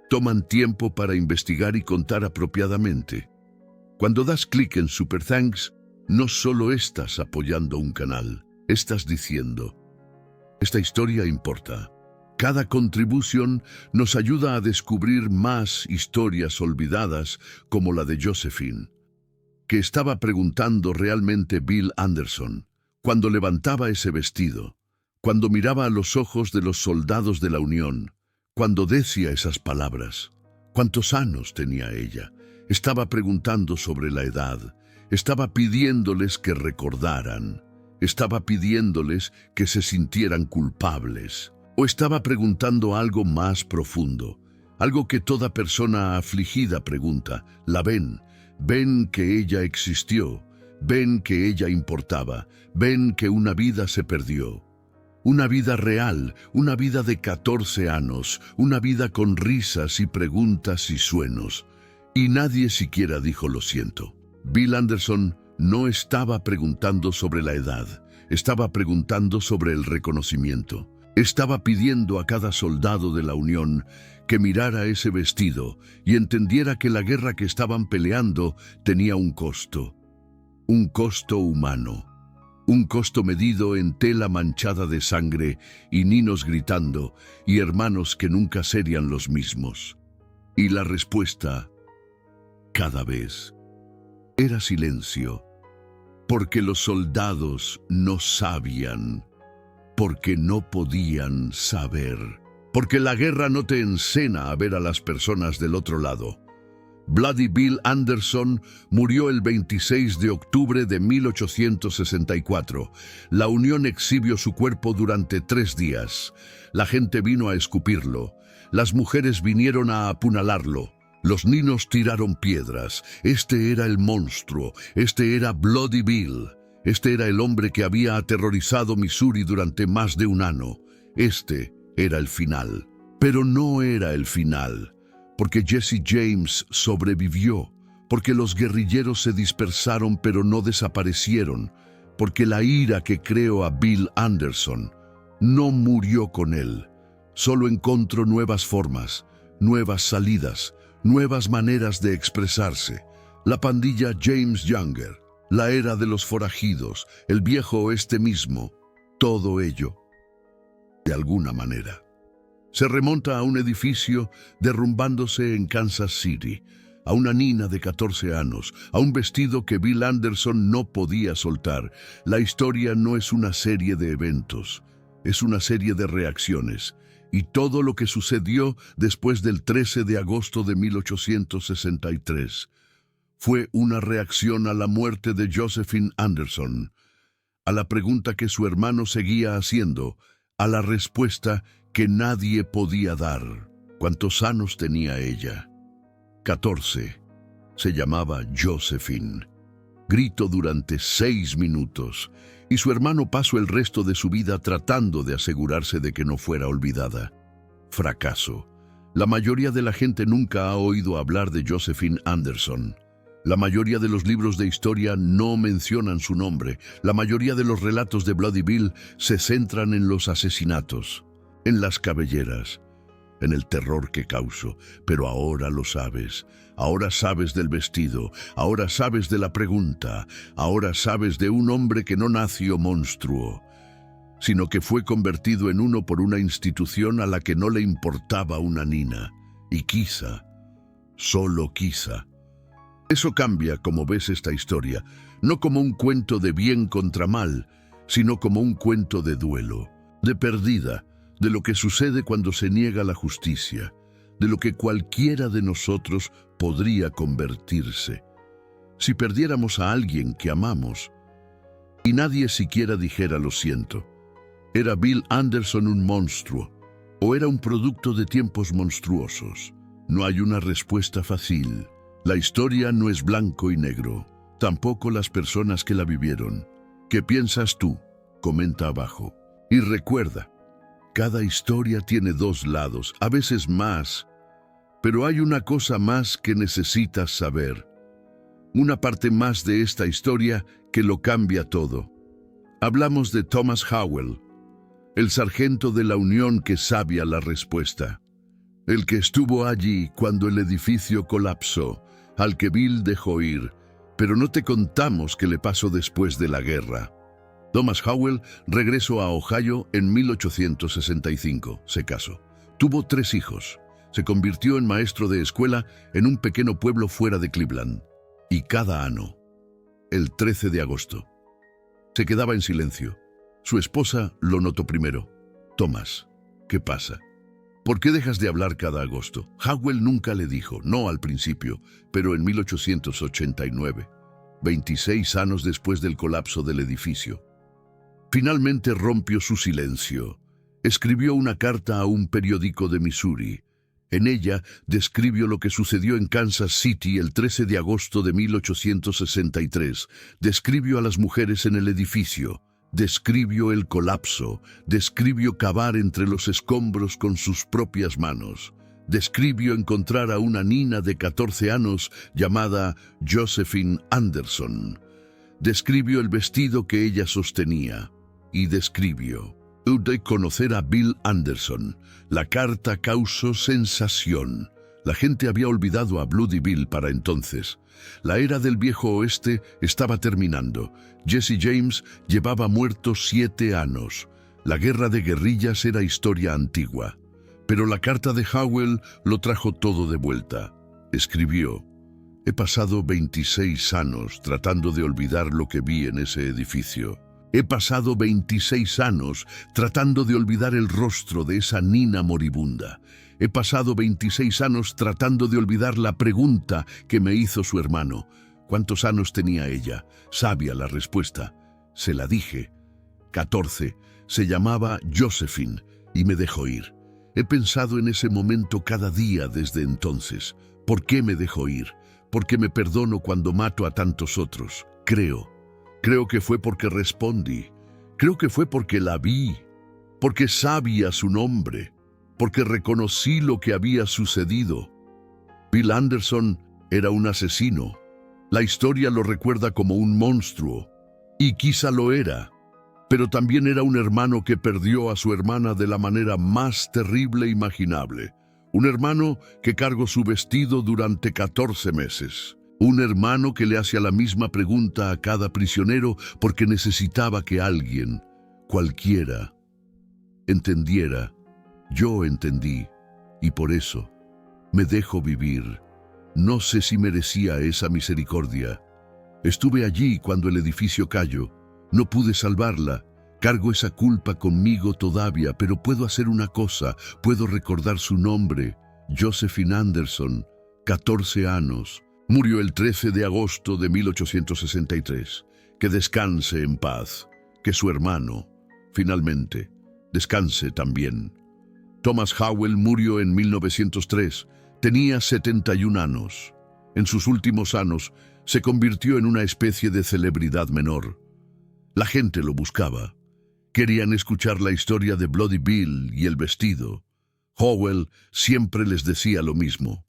toman tiempo para investigar y contar apropiadamente. Cuando das clic en Super Thanks, no solo estás apoyando un canal, estás diciendo, esta historia importa. Cada contribución nos ayuda a descubrir más historias olvidadas como la de Josephine, que estaba preguntando realmente Bill Anderson, cuando levantaba ese vestido, cuando miraba a los ojos de los soldados de la Unión, cuando decía esas palabras. ¿Cuántos años tenía ella? Estaba preguntando sobre la edad, estaba pidiéndoles que recordaran, estaba pidiéndoles que se sintieran culpables. ¿O estaba preguntando algo más profundo? Algo que toda persona afligida pregunta. ¿La ven? ¿Ven que ella existió? ¿Ven que ella importaba? ¿Ven que una vida se perdió? Una vida real, una vida de 14 años, una vida con risas y preguntas y sueños. Y nadie siquiera dijo lo siento. Bill Anderson no estaba preguntando sobre la edad, estaba preguntando sobre el reconocimiento. Estaba pidiendo a cada soldado de la Unión que mirara ese vestido y entendiera que la guerra que estaban peleando tenía un costo humano, un costo medido en tela manchada de sangre y niños gritando y hermanos que nunca serían los mismos. Y la respuesta, cada vez, era silencio, porque los soldados no sabían. Porque no podían saber. Porque la guerra no te enseña a ver a las personas del otro lado. Bloody Bill Anderson murió el 26 de octubre de 1864. La Unión exhibió su cuerpo durante 3 días. La gente vino a escupirlo. Las mujeres vinieron a apuñalarlo. Los niños tiraron piedras. Este era el monstruo. Este era Bloody Bill. Este era el hombre que había aterrorizado Missouri durante más de un año. Este era el final. Pero no era el final, porque Jesse James sobrevivió, porque los guerrilleros se dispersaron pero no desaparecieron, porque la ira que creó a Bill Anderson no murió con él. Solo encontró nuevas formas, nuevas salidas, nuevas maneras de expresarse. La pandilla James Younger, la era de los forajidos, el viejo oeste mismo, todo ello, de alguna manera, se remonta a un edificio derrumbándose en Kansas City, a una niña de 14 años, a un vestido que Bill Anderson no podía soltar. La historia no es una serie de eventos, es una serie de reacciones. Y todo lo que sucedió después del 13 de agosto de 1863 fue una reacción a la muerte de Josephine Anderson, a la pregunta que su hermano seguía haciendo, a la respuesta que nadie podía dar. ¿Cuántos años tenía ella? 14. Se llamaba Josephine. Gritó durante 6 minutos, y su hermano pasó el resto de su vida tratando de asegurarse de que no fuera olvidada. Fracaso. La mayoría de la gente nunca ha oído hablar de Josephine Anderson. La mayoría de los libros de historia no mencionan su nombre. La mayoría de los relatos de Bloody Bill se centran en los asesinatos, en las cabelleras, en el terror que causó. Pero ahora lo sabes. Ahora sabes del vestido. Ahora sabes de la pregunta. Ahora sabes de un hombre que no nació monstruo, sino que fue convertido en uno por una institución a la que no le importaba una nina. Y quizá, solo quizá, eso cambia como ves esta historia, no como un cuento de bien contra mal, sino como un cuento de duelo, de pérdida, de lo que sucede cuando se niega la justicia, de lo que cualquiera de nosotros podría convertirse. Si perdiéramos a alguien que amamos, y nadie siquiera dijera lo siento, ¿era Bill Anderson un monstruo o era un producto de tiempos monstruosos? No hay una respuesta fácil. La historia no es blanco y negro, tampoco las personas que la vivieron. ¿Qué piensas tú? Comenta abajo. Y recuerda, cada historia tiene 2 lados, a veces más, pero hay una cosa más que necesitas saber. Una parte más de esta historia que lo cambia todo. Hablamos de Thomas Howell, el sargento de la Unión que sabía la respuesta. El que estuvo allí cuando el edificio colapsó, al que Bill dejó ir, pero no te contamos qué le pasó después de la guerra. Thomas Howell regresó a Ohio en 1865, se casó. Tuvo 3 hijos. Se convirtió en maestro de escuela en un pequeño pueblo fuera de Cleveland. Y cada año, el 13 de agosto, se quedaba en silencio. Su esposa lo notó primero. Thomas, ¿qué pasa? ¿Por qué dejas de hablar cada agosto? Howell nunca le dijo, no al principio, pero en 1889, 26 años después del colapso del edificio, finalmente rompió su silencio. Escribió una carta a un periódico de Missouri. En ella describió lo que sucedió en Kansas City el 13 de agosto de 1863. Describió a las mujeres en el edificio. Describió el colapso, describió cavar entre los escombros con sus propias manos, describió encontrar a una niña de 14 años llamada Josephine Anderson, describió el vestido que ella sostenía y describió de conocer a Bill Anderson. La carta causó sensación. La gente había olvidado a Bloody Bill para entonces. La era del viejo oeste estaba terminando. Jesse James llevaba muerto 7 años. La guerra de guerrillas era historia antigua. Pero la carta de Howell lo trajo todo de vuelta. Escribió: he pasado 26 años tratando de olvidar lo que vi en ese edificio. He pasado 26 años tratando de olvidar el rostro de esa nina moribunda. He pasado 26 años tratando de olvidar la pregunta que me hizo su hermano. ¿Cuántos años tenía ella? Sabía la respuesta. Se la dije. 14. Se llamaba Josephine y me dejó ir. He pensado en ese momento cada día desde entonces. ¿Por qué me dejo ir? ¿Por qué me perdono cuando mato a tantos otros? Creo que fue porque respondí. Creo que fue porque la vi, porque sabía su nombre, porque reconocí lo que había sucedido. Bill Anderson era un asesino. La historia lo recuerda como un monstruo, y quizá lo era, pero también era un hermano que perdió a su hermana de la manera más terrible imaginable. Un hermano que cargó su vestido durante 14 meses. Un hermano que le hacía la misma pregunta a cada prisionero porque necesitaba que alguien, cualquiera, entendiera. Yo entendí, y por eso me dejo vivir. No sé si merecía esa misericordia. Estuve allí cuando el edificio cayó. No pude salvarla. Cargo esa culpa conmigo todavía, pero puedo hacer una cosa. Puedo recordar su nombre. Josephine Anderson, 14 años. Murió el 13 de agosto de 1863. Que descanse en paz. Que su hermano, finalmente, descanse también. Thomas Howell murió en 1903. Tenía 71 años. En sus últimos años se convirtió en una especie de celebridad menor. La gente lo buscaba. Querían escuchar la historia de Bloody Bill y el vestido. Howell siempre les decía lo mismo.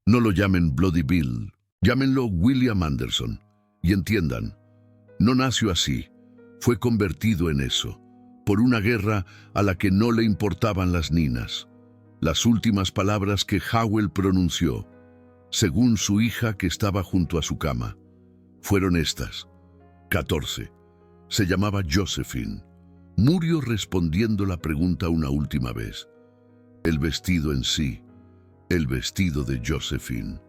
No lo llamen Bloody Bill, llámenlo William Anderson. Y entiendan, no nació así, fue convertido en eso, por una guerra a la que no le importaban las niñas. Las últimas palabras que Howell pronunció, según su hija que estaba junto a su cama, fueron estas. 14. Se llamaba Josephine. Murió respondiendo la pregunta una última vez. El vestido en sí, el vestido de Josephine.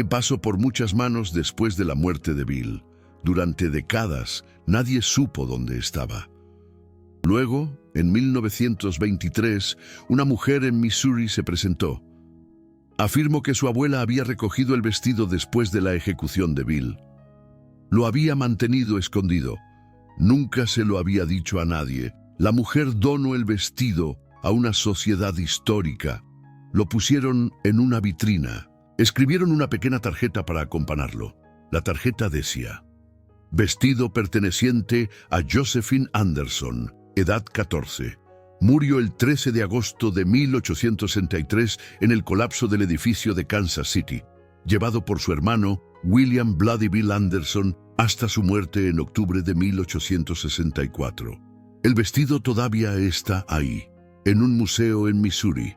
Pasó por muchas manos después de la muerte de Bill. Durante décadas, nadie supo dónde estaba. Luego, en 1923, una mujer en Missouri se presentó. Afirmó que su abuela había recogido el vestido después de la ejecución de Bill. Lo había mantenido escondido. Nunca se lo había dicho a nadie. La mujer donó el vestido a una sociedad histórica. Lo pusieron en una vitrina. Escribieron una pequeña tarjeta para acompañarlo. La tarjeta decía: vestido perteneciente a Josephine Anderson, edad 14. Murió el 13 de agosto de 1863 en el colapso del edificio de Kansas City, llevado por su hermano William Bloody Bill Anderson hasta su muerte en octubre de 1864. El vestido todavía está ahí, en un museo en Missouri,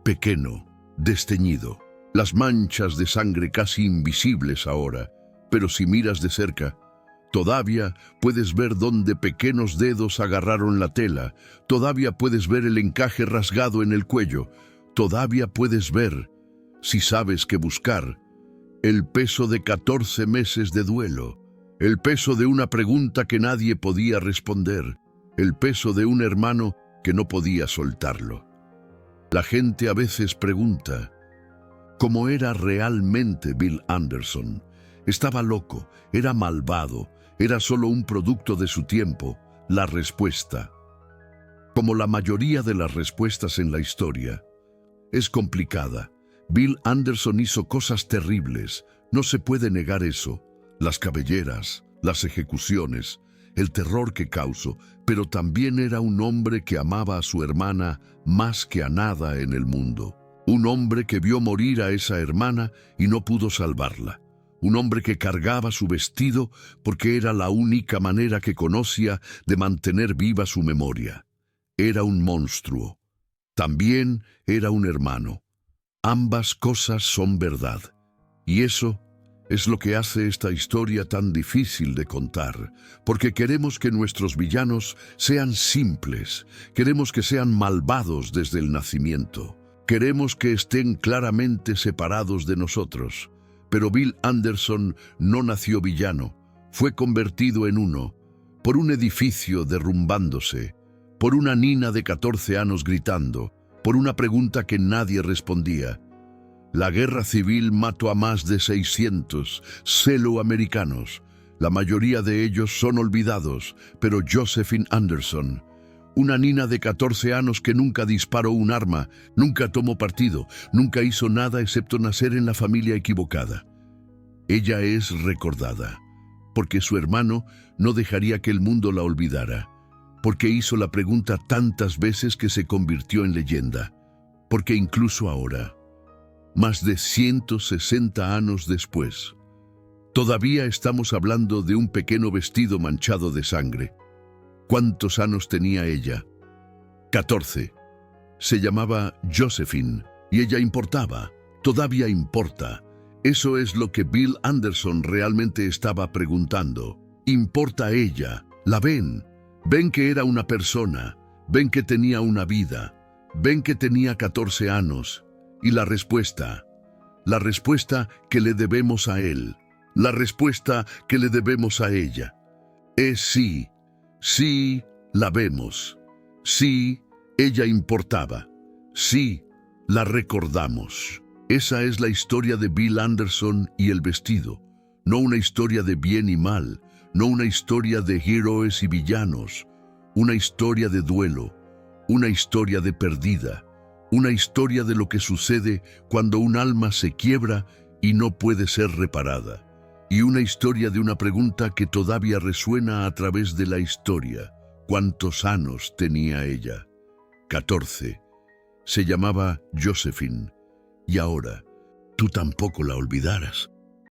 pequeño, desteñido. Las manchas de sangre casi invisibles ahora, pero si miras de cerca, todavía puedes ver dónde pequeños dedos agarraron la tela, todavía puedes ver el encaje rasgado en el cuello, todavía puedes ver, si sabes qué buscar, el peso de 14 meses de duelo, el peso de una pregunta que nadie podía responder, el peso de un hermano que no podía soltarlo. La gente a veces pregunta, ¿cómo era realmente Bill Anderson? Estaba loco, era malvado, era solo un producto de su tiempo. La respuesta, como la mayoría de las respuestas en la historia, es complicada. Bill Anderson hizo cosas terribles, no se puede negar eso. Las cabelleras, las ejecuciones, el terror que causó, pero también era un hombre que amaba a su hermana más que a nada en el mundo. Un hombre que vio morir a esa hermana y no pudo salvarla. Un hombre que cargaba su vestido porque era la única manera que conocía de mantener viva su memoria. Era un monstruo. También era un hermano. Ambas cosas son verdad. Y eso es lo que hace esta historia tan difícil de contar, porque queremos que nuestros villanos sean simples, queremos que sean malvados desde el nacimiento, queremos que estén claramente separados de nosotros. Pero Bill Anderson no nació villano, fue convertido en uno, por un edificio derrumbándose, por una nina de 14 años gritando, por una pregunta que nadie respondía. La guerra civil mató a más de 600 celoamericanos. La mayoría de ellos son olvidados, pero Josephine Anderson, Una niña de 14 años que nunca disparó un arma, nunca tomó partido, nunca hizo nada excepto nacer en la familia equivocada. Ella es recordada, porque su hermano no dejaría que el mundo la olvidara, porque hizo la pregunta tantas veces que se convirtió en leyenda, porque incluso ahora, más de 160 años después, todavía estamos hablando de un pequeño vestido manchado de sangre. ¿Cuántos años tenía ella? 14. Se llamaba Josephine y ella importaba, todavía importa. Eso es lo que Bill Anderson realmente estaba preguntando. ¿Importa ella? ¿La ven? ¿Ven que era una persona? ¿Ven que tenía una vida? ¿Ven que tenía 14 años? Y la respuesta que le debemos a él, la respuesta que le debemos a ella, es sí. Sí, la vemos. Sí, ella importaba. Sí, la recordamos. Esa es la historia de Bill Anderson y el vestido. No una historia de bien y mal, no una historia de héroes y villanos. Una historia de duelo, una historia de perdida, una historia de lo que sucede cuando un alma se quiebra y no puede ser reparada. Y una historia de una pregunta que todavía resuena a través de la historia. ¿Cuántos años tenía ella? 14. Se llamaba Josephine. Y ahora, tú tampoco la olvidarás.